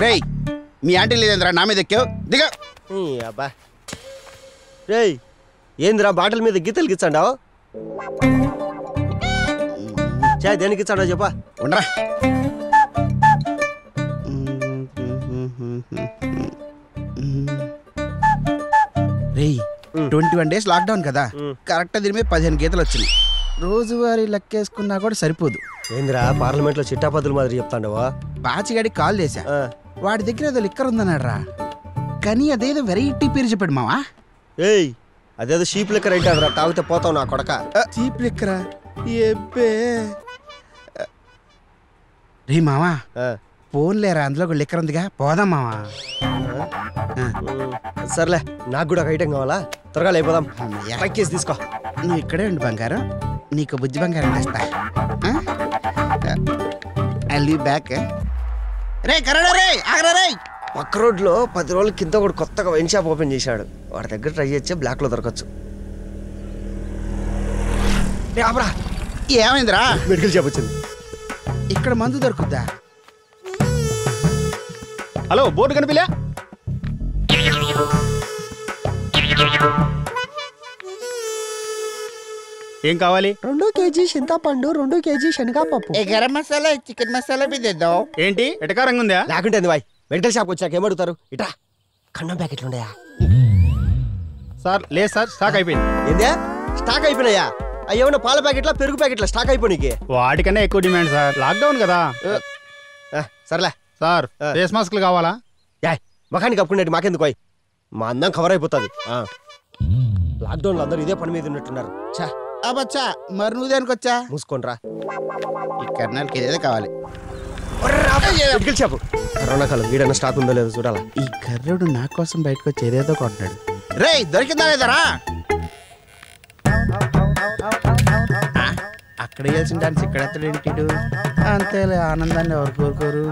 రేయ్ మీ ఆంటీ లేదేంద్రా నా మీద ఎక్కావు దిగా అబ్బా రేయ్ ఏందిరా బాటిల్ మీద గీతలు గిచ్చండావు చా దేనికి ఇచ్చాడో చెప్పా ఉండరా రేయ్ 21 days లాక్డౌన్ కదా కరెక్ట్ దీని మీద 15 గీతలు వచ్చినాయి రోజువారీ లెక్కేసుకున్నా కూడా సరిపోదు ఏందిరా పార్లమెంట్ లో చిట్టాపద్దుల మాదిరి చెప్తాండవా బాచిగాడి కాల్ చేశా వాడి దగ్గర ఏదో లిక్కర్ ఉందన్నాడు రా కానీ అదేదో వెరైటీ పేరు చెప్పాడు మావా ఏయ్ అదేదో షీప్ లిక్కర్ అయితే అదరా తాగితే పోతావు నా కొడక చీప్ లిక్కరా ఎబ్బే రే మావా ఫోన్ లేరా అందులో ఒక లిక్కర్ ఉందిగా పోదాం మావా సర్లే నాకు కూడా ఒక ఐటెం కావాలా త్వరగా లేకపోదాం పైకేసి తీసుకో నువ్వు ఇక్కడే ఉండి బంగారం నీకు బుజ్జి బంగారం తెస్తా ఐ బ్యాక్ రే కరడా రే ఆగరా రే పక్క రోడ్లో 10 రోజుల కింద కూడా కొత్తగా వైన్ షాప్ ఓపెన్ చేశాడు వాడి దగ్గర ట్రై చేస్తే బ్లాక్ లో దొరకచ్చు ఏమైందిరా మెడికల్ షాప్ వచ్చింది ఇక్కడ మందు దొరుకుద్దా హలో బోర్డు కనిపిలే ఏం కావాలి 2 kg చింతపండు 2 kg శనగపప్పు గరం మసాలా చికెన్ మసాలా బిద్దేద్దాం ఏంటి ఎటకారంగా ఉందా లేకుంటే బాయ్ మెడికల్ షాప్ వచ్చాక ఏమడుగుతారు ఇట్రా కన్నం ప్యాకెట్లు ఉన్నాయా సార్ లేదు సార్ స్టాక్ అయిపోయింది ఏందే స్టాక్ అయిపోయినాయా అయ్యేమన్నా పాల ప్యాకెట్లా పెరుగు ప్యాకెట్లా స్టాక్ అయిపోయినాకి వాటికన్నా ఎక్కువ డిమాండ్ సార్ లాక్డౌన్ కదా సర్లే సార్ ఫేస్ మాస్క్లు కావాలా యాయ్ మకానికి కప్పుకునేది మాకెందుకు పోయి మా అందం కవర్ అయిపోతుంది లాక్డౌన్ లో అందరూ ఇదే పని మీద ఉన్నట్టున్నారు చా అబ్బచ్చా మరి నువ్వు దేనికి వచ్చా మూసుకోండిరా ఈ కర్నల్కి ఏదో కావాలి మెడికల్ షాప్ కరోనా కాలం వీడన్నా స్టాక్ ఉందో లేదో చూడాలా ఈ కర్రుడు నా కోసం బయటకు వచ్చి ఏదేదో కొంటున్నాడు రే దొరికిందా లేదరా అక్కడ వేయాల్సిన డాన్స్ ఇక్కడ ఎత్తడేంటిడు అంతేలే ఆనందాన్ని ఎవరు కోరుకోరు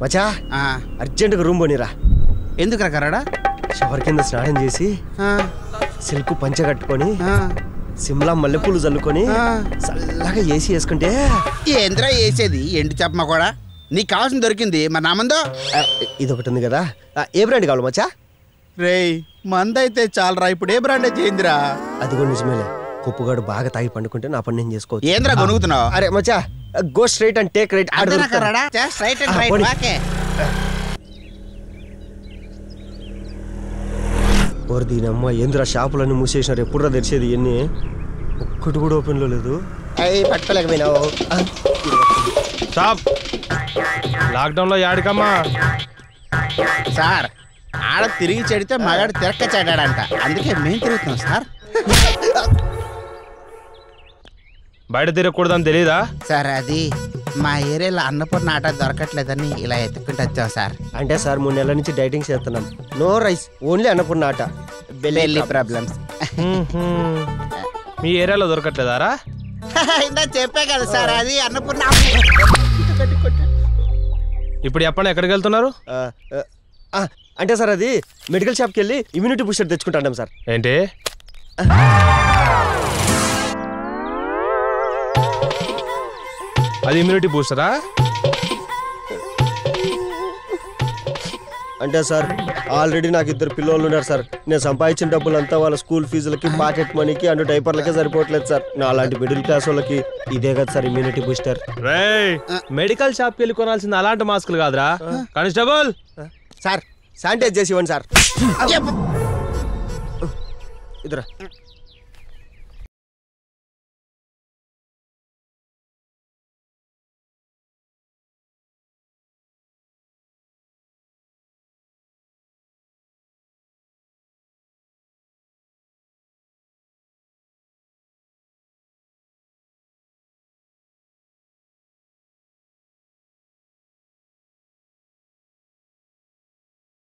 మచా అర్జెంటుగా రూమ్ పోనీరా ఎందుకు కర్రాడా షవర్ కింద స్నానం చేసి సిల్క్ పంచ కట్టుకొని సిమ్లా మల్లెపూలు చల్లుకొని చల్లగా ఏసీ వేసుకుంటే ఏంద్రా వేసేది ఎండి చెప్పమా కూడా నీకు కావాల్సిన దొరికింది మరి నా మందో ఇది ఒకటి ఉంది కదా ఏ బ్రాండ్ కావాలి మచ్చా రేయ్ మందైతే చాలరా ఇప్పుడు ఏ బ్రాండ్ చేయిందిరా అది కూడా నిజమేలే కుప్పుగాడు బాగా తాగి పండుకుంటే నా పని నేను చేసుకోవచ్చు ఏంద్రా కొనుగుతున్నావు అరే మచ్చా go straight and take right ఓర్ దీనమ్మ ఏంద్రా షాపులన్నీ మూసేసినారు ఎప్పుడురా తెరిచేది ఇవన్నీ ఒక్కటి కూడా ఓపెన్ లో లేదు అయ్యి పట్టుకోలేకపోయినావు స్టాప్ లాక్డౌన్ లో యాడికమ్మా సార్ ఆడ తిరిగి చెడితే మగాడు తిరక్క చెడాడంట అందుకే మేము తిరుగుతున్నాం సార్ బయట తిరగకూడదని తెలీదా సార్ అది మా ఏరియాలో అన్నపూర్ణ ఆట దొరకట్లేదని ఇలా ఎత్తుకుంటూ వచ్చాం సార్ అంటే సార్ 3 నెలల నుంచి డైటింగ్ చేస్తున్నాం నో రైస్ ఓన్లీ అన్నపూర్ణ ఆట బెల్లీ ప్రాబ్లమ్స్ మీ ఏరియాలో దొరకట్లేదారా ఇందా చెప్పే కదా సార్ అది అన్నపూర్ణ ఇప్పుడు చెప్పండి ఎక్కడికి వెళ్తున్నారు అంటే సార్ అది మెడికల్ షాప్కి వెళ్ళి ఇమ్యూనిటీ బూస్టర్ తెచ్చుకుంటాం సార్ ఏంటి అది ఇమ్యూనిటీ బూస్టరా అంటే సార్ ఆల్రెడీ నాకు 2 పిల్లలు ఉన్నారు సార్ నేను సంపాదించిన డబ్బులంతా వాళ్ళ స్కూల్ ఫీజులకి పాకెట్ మనీకి అండ్ డైపర్లకే సరిపోవట్లేదు సార్ నా అలాంటి మిడిల్ క్లాస్ వాళ్ళకి ఇదే కదా సార్ ఇమ్యూనిటీ బూస్టర్ మెడికల్ షాప్కి వెళ్ళి కొనాల్సింది అలాంటి మాస్కులు కాదురా కానిస్టేబుల్ సార్ శానిటైజ్ చేసి ఇవ్వండి సార్ ఇద్దరా